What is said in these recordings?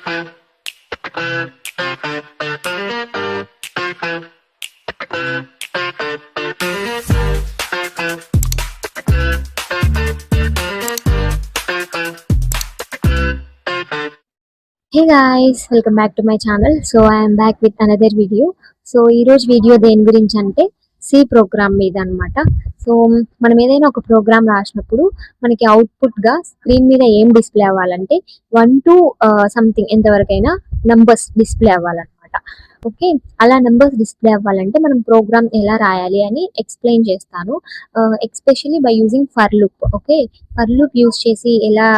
Hey guys, welcome back to my channel. So I am back with another video. So ఈరోజు video దేని గురించి అంటే C program మీద అన్నమాట. సో మనం ఏదైనా ఒక ప్రోగ్రామ్ రాసినప్పుడు మనకి అవుట్పుట్గా స్క్రీన్ మీద ఏం డిస్ప్లే అవ్వాలంటే 1 to సంథింగ్ ఎంతవరకైనా నంబర్స్ డిస్ప్లే అవ్వాలన్నమాట. ఓకే, అలా నంబర్స్ డిస్ప్లే అవ్వాలంటే మనం ప్రోగ్రామ్ ఎలా రాయాలి అని ఎక్స్ప్లెయిన్ చేస్తాను, especially by using for loop. Okay, for loop use చేసి ఎలా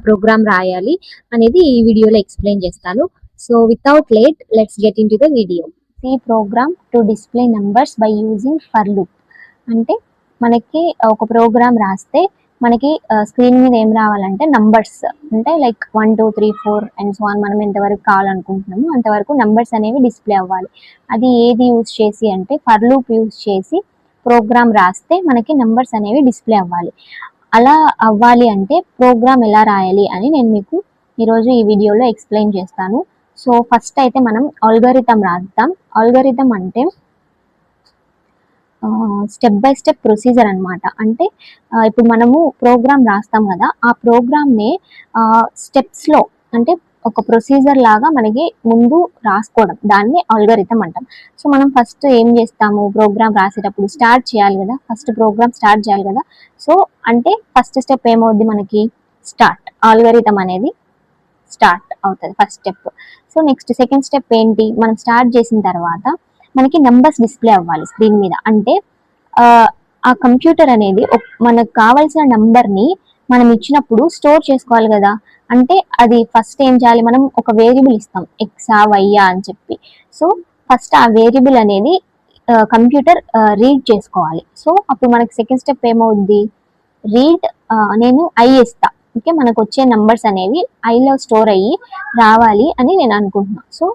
ప్రోగ్రామ్ రాయాలి అనేది ఈ వీడియోలో ఎక్స్ప్లెయిన్ చేస్తాను. So without late let's get in to the. C program to display numbers by using for loop అంటే మనకి ఒక ప్రోగ్రామ్ రాస్తే మనకి స్క్రీన్ మీద ఏం రావాలంటే నంబర్స్, అంటే లైక్ 1 2 3 4 అండ్ సో ఆన్, మనం ఎంతవరకు కావాలనుకుంటున్నామో అంతవరకు నంబర్స్ అనేవి డిస్ప్లే అవ్వాలి. అది ఏది యూజ్ చేసి అంటే ఫర్ లూప్ యూజ్ చేసి ప్రోగ్రామ్ రాస్తే మనకి నంబర్స్ అనేవి డిస్ప్లే అవ్వాలి. అలా అవ్వాలి అంటే ప్రోగ్రామ్ ఎలా రాయాలి అని నేను మీకు ఈరోజు ఈ వీడియోలో ఎక్స్ప్లెయిన్ చేస్తాను. సో ఫస్ట్ అయితే మనం ఆల్గోరిథం రాద్దాం. ఆల్గోరిథం అంటే స్టెప్ బై స్టెప్ ప్రొసీజర్ అనమాట. అంటే ఇప్పుడు మనము ప్రోగ్రామ్ రాస్తాం కదా, ఆ ప్రోగ్రామ్ని స్టెప్స్లో అంటే ఒక ప్రొసీజర్ లాగా మనకి ముందు రాసుకోవడం, దాన్ని ఆల్గోరిథం అంటాం. సో మనం ఫస్ట్ ఏం చేస్తాము, ప్రోగ్రామ్ రాసేటప్పుడు స్టార్ట్ చేయాలి కదా, ఫస్ట్ ప్రోగ్రామ్ స్టార్ట్ చేయాలి కదా. సో అంటే ఫస్ట్ స్టెప్ ఏమవుద్ది మనకి, స్టార్ట్. ఆల్గోరిథం అనేది స్టార్ట్ అవుతుంది first step. So next second step ఏంటి, మనం స్టార్ట్ చేసిన తర్వాత మనకి నంబర్స్ డిస్ప్లే అవ్వాలి స్క్రీన్ మీద. అంటే ఆ కంప్యూటర్ అనేది మనకు కావాల్సిన నంబర్ని మనం ఇచ్చినప్పుడు స్టోర్ చేసుకోవాలి కదా. అంటే అది ఫస్ట్ ఏం చేయాలి, మనం ఒక వేరియబుల్ ఇస్తాం, ఎక్సా వైయా అని చెప్పి. సో ఫస్ట్ ఆ వేరియబుల్ అనేది కంప్యూటర్ రీడ్ చేసుకోవాలి. సో అప్పుడు మనకి సెకండ్ స్టెప్ ఏమవుద్ది, రీడ్. నేను ఐ ఇస్తా, ఓకే, మనకు వచ్చే నంబర్స్ అనేవి ఐలో స్టోర్ అయ్యి రావాలి అని నేను అనుకుంటున్నా. సో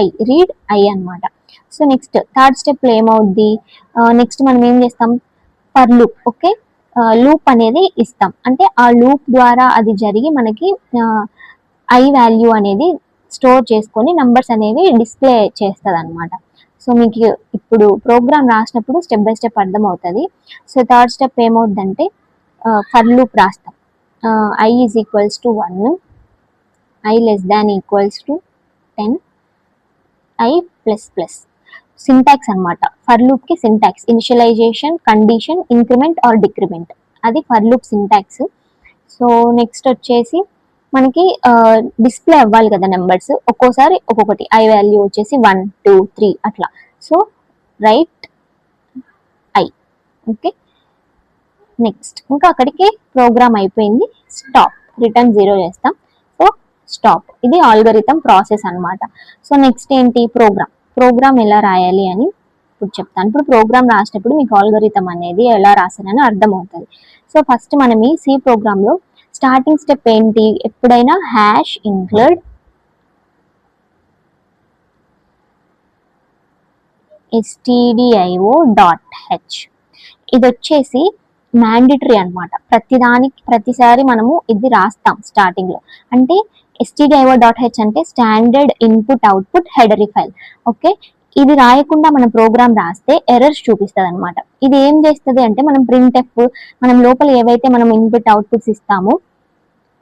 ఐ, రీడ్ ఐ అనమాట. సో నెక్స్ట్ థర్డ్ స్టెప్లో ఏమవుద్ది, నెక్స్ట్ మనం ఏం చేస్తాం, ఫర్ లూప్. ఓకే, లూప్ అనేది ఇస్తాం, అంటే ఆ లూప్ ద్వారా అది జరిగి మనకి ఐ వాల్యూ అనేది స్టోర్ చేసుకొని నంబర్స్ అనేవి డిస్ప్లే చేస్తుంది అనమాట. సో మీకు ఇప్పుడు ప్రోగ్రామ్ రాసినప్పుడు స్టెప్ బై స్టెప్ అర్థం అవుతుంది. సో థర్డ్ స్టెప్ ఏమవుద్దంటే ఫర్ లూప్ రాస్తాం. I is equals to 1, i less than equals to 10, i plus plus. Syntax అనమాట, ఫర్ లూప్ కి syntax initialisation, condition, increment or decrement, అది for loop syntax. So next వచ్చేసి మనకి display అవ్వాలి కదా numbers, ఒక్కోసారి ఒక్కొక్కటి. ఐ వాల్యూ వచ్చేసి 1 2 3 అట్లా. So right I. Okay, next ఇంకా అక్కడికి ప్రోగ్రామ్ అయిపోయింది. స్టాప్, రిటర్న్ 0 చేస్తాం. So stop. ఇది ఆల్గోరిథం ప్రాసెస్ అనమాట. సో నెక్స్ట్ ఏంటి, ప్రోగ్రామ్ ఎలా రాయాలి అని ఇప్పుడు చెప్తాను. ఇప్పుడు ప్రోగ్రామ్ రాసినప్పుడు మీకు ఆల్గోరిథం అనేది ఎలా రాసానని అర్థమవుతుంది. సో ఫస్ట్ మనం ఈ సి ప్రోగ్రామ్లో స్టార్టింగ్ స్టెప్ ఏంటి, ఎప్పుడైనా హ్యాష్ ఇంక్లూడ్ stdio.h, ఇది వచ్చేసి మ్యాండేటరీ అనమాట. ప్రతిసారి మనము ఇది రాస్తాం స్టార్టింగ్ లో. అంటే stdio.h అంటే standard input output header file. Okay, ఇది రాయకుండా మనం ప్రోగ్రామ్ రాస్తే ఎర్రర్స్ చూపిస్తుంది అనమాట. ఇది ఏం చేస్తుంది అంటే మనం ప్రింట్ఎఫ్, మనం లోపల ఏవైతే మనం ఇన్పుట్ అవుట్పుట్స్ ఇస్తామో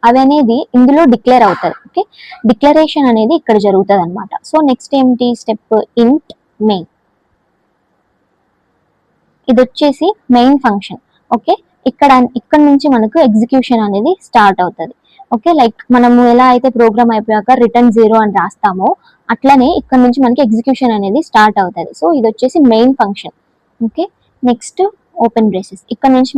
అవి అనేది ఇందులో డిక్లేర్ అవుతుంది. ఓకే, డిక్లరేషన్ అనేది ఇక్కడ జరుగుతుంది అనమాట. సో నెక్స్ట్ ఏంటి స్టెప్, ఇంట్ మెయిన్. ఇది వచ్చేసి మెయిన్ ఫంక్షన్. ఓకే, ఇక్కడ నుంచి మనకు ఎగ్జిక్యూషన్ అనేది స్టార్ట్ అవుతుంది. ఓకే, లైక్ మనము ఎలా అయితే ప్రోగ్రామ్ అయిపోయాక రిటర్న్ 0 అని రాస్తామో అట్లనే ఇక్కడ నుంచి మనకి ఎగ్జిక్యూషన్ అనేది స్టార్ట్ అవుతుంది. సో ఇది వచ్చేసి main function. Okay, next open braces. ఇక్కడ నుంచి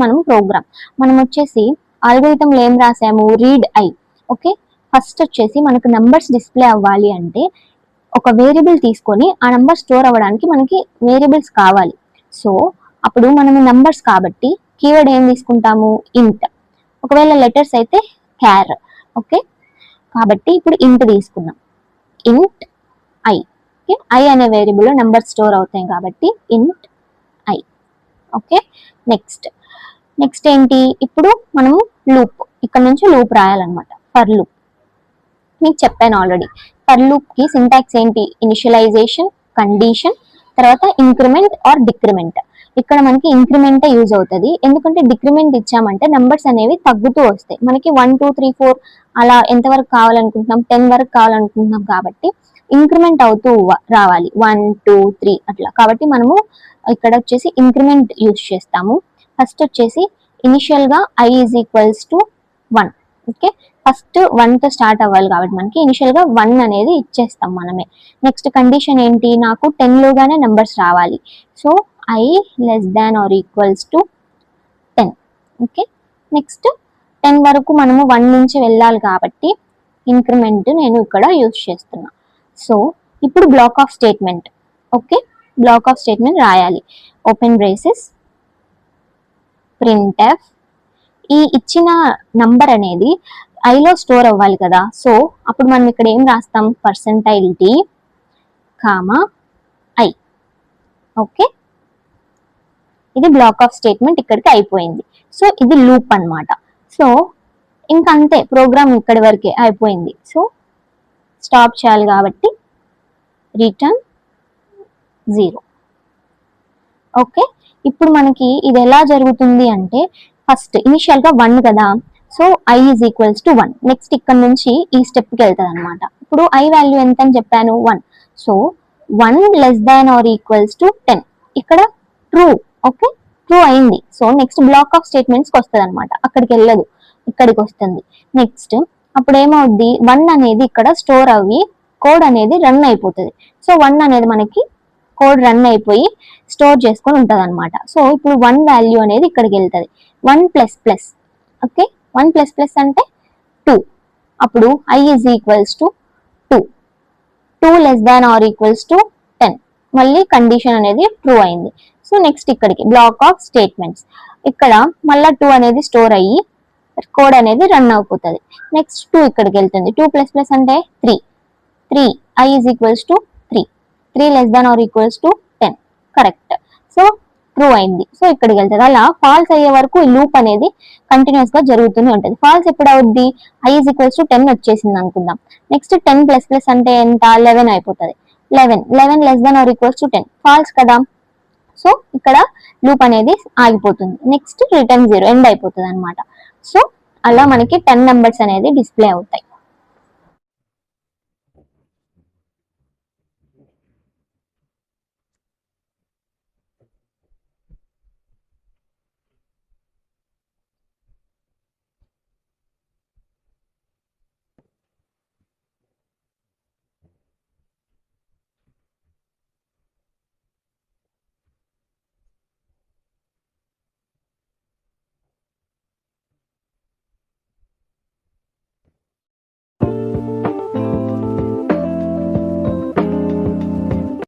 మనం వచ్చేసి ఆల్గోరిథంలో ఏం రాసాము, రీడ్ ఐ. ఓకే, ఫస్ట్ వచ్చేసి మనకు నంబర్స్ డిస్ప్లే అవ్వాలి అంటే ఒక వేరియబుల్ తీసుకొని ఆ నంబర్ స్టోర్ అవ్వడానికి మనకి వేరియబుల్స్ కావాలి. సో అప్పుడు మనం నంబర్స్ కాబట్టి కీవర్డ్ ఏం తీసుకుంటాము, ఇంట్. ఒకవేళ లెటర్స్ అయితే క్యార్. ఓకే, కాబట్టి ఇప్పుడు ఇంట్ తీసుకున్నాం, ఇంట్ ఐ. ఓకే, ఐ అనే వేరియబుల్లో నెంబర్ స్టోర్ అవుతాయి కాబట్టి ఇంట్ ఐ. ఓకే, నెక్స్ట్ ఏంటి, ఇప్పుడు మనము లూప్, ఇక్కడ నుంచి లూప్ రాయాలన్నమాట, ఫర్ లూప్. మీకు చెప్పాను ఆల్రెడీ. ఫర్ లూప్ కి సింటాక్స్ ఏంటి? ఇనిషియలైజేషన్, కండిషన్, తర్వాత ఇంక్రిమెంట్ ఆర్ డిక్రిమెంట్. ఇక్కడ మనకి ఇంక్రిమెంట్ యూజ్ అవుతుంది, ఎందుకంటే డిక్రిమెంట్ ఇచ్చామంటే నెంబర్స్ అనేవి తగ్గుతూ వస్తాయి. మనకి 1 2 3 4 అలా ఎంతవరకు కావాలనుకుంటున్నాం, 10 వరకు కావాలనుకుంటున్నాం కాబట్టి ఇంక్రిమెంట్ అవుతూ రావాలి, 1 2 3 అట్లా. కాబట్టి మనము ఇక్కడ వచ్చేసి ఇంక్రిమెంట్ యూజ్ చేస్తాము. ఫస్ట్ వచ్చేసి ఇనిషియల్ గా i is equals to 1. Okay, first 1 తో స్టార్ట్ అవ్వాలి కాబట్టి మనకి ఇనిషియల్ గా 1 అనేది ఇచ్చేస్తాం మనమే. నెక్స్ట్ కండిషన్ ఏంటి? నాకు 10 లోగానే నెంబర్స్ రావాలి. So i less than or equals to 10. Okay, next 10 వరకు మనము 1 నుంచి వెళ్ళాలి కాబట్టి ఇంక్రిమెంట్ నేను ఇక్కడ యూజ్ చేస్తున్నా. సో ఇప్పుడు block of statement. Okay, block of statement రాయాలి. Open braces, printf. ఈ ఇచ్చిన నంబర్ అనేది ఐలో స్టోర్ అవ్వాలి కదా, సో అప్పుడు మనం ఇక్కడ ఏం రాస్తాం? %d, i. ఓకే, ఇది బ్లాక్ ఆఫ్ స్టేట్మెంట్ ఇక్కడికి అయిపోయింది. సో ఇది లూప్ అన్నమాట. సో ఇంకంతే, ప్రోగ్రామ్ ఇక్కడి వరకే అయిపోయింది. సో స్టాప్ చేయాలి కాబట్టి రిటర్న్ 0. ఓకే, ఇప్పుడు మనకి ఇది ఎలా జరుగుతుంది అంటే ఫస్ట్ ఇనిషియల్ గా 1 కదా, so i is equals to 1. Next ఇక్కడ నుంచి ఈ స్టెప్ కి వెళ్తుంది అనమాట. ఇప్పుడు i వాల్యూ ఎంత అని చెప్పాను? 1. So 1 less than or equals to 10. ఇక్కడ ట్రూ. ఓకే, ట్రూ అయింది. So next black of statements కి వస్తుంది అనమాట, అక్కడికి వెళ్ళదు, ఇక్కడికి వస్తుంది. నెక్స్ట్ అప్పుడు ఏమవుద్ది? 1 అనేది ఇక్కడ స్టోర్ అవ్వి కోడ్ అనేది రన్ అయిపోతుంది. సో 1 అనేది మనకి కోడ్ రన్ అయిపోయి స్టోర్ చేసుకొని ఉంటుంది అనమాట. సో ఇప్పుడు 1 వాల్యూ అనేది ఇక్కడికి వెళ్తుంది. 1 plus plus. Okay, 1 plus plus అంటే 2. అప్పుడు i is equals to 2. 2 less than or equals to 10. మళ్ళీ కండిషన్ అనేది ట్రూ అయింది. సో నెక్స్ట్ ఇక్కడికి బ్లాక్ ఆఫ్ స్టేట్మెంట్స్. ఇక్కడ మళ్ళీ 2 అనేది స్టోర్ అయ్యి కోడ్ అనేది రన్ అయిపోతుంది. నెక్స్ట్ 2 ఇక్కడికి వెళ్తుంది. 2 ప్లస్ ప్లస్ అంటే 3. 3 i is equals to 3. 3 less than or equals to 10. Correct. So true అయింది. సో ఇక్కడికి వెళ్తుంది. అలా ఫాల్స్ అయ్యే వరకు ఈ లూప్ అనేది కంటిన్యూస్ గా జరుగుతూనే ఉంటుంది. ఫాల్స్ ఎప్పుడు అవుద్ది? i ఈజ్ ఈక్వల్స్ టు 10 వచ్చేసింది అనుకుందాం. నెక్స్ట్ 10 ప్లస్ ప్లస్ అంటే ఎంత? 11 అయిపోతుంది. 11 less than or equals to 10. False కదా, సో ఇక్కడ లూప్ అనేది ఆగిపోతుంది. నెక్స్ట్ రిటర్న్ 0, ఎండ్ అయిపోతుంది అనమాట. సో అలా మనకి 10 నెంబర్స్ అనేది డిస్ప్లే అవుతాయి.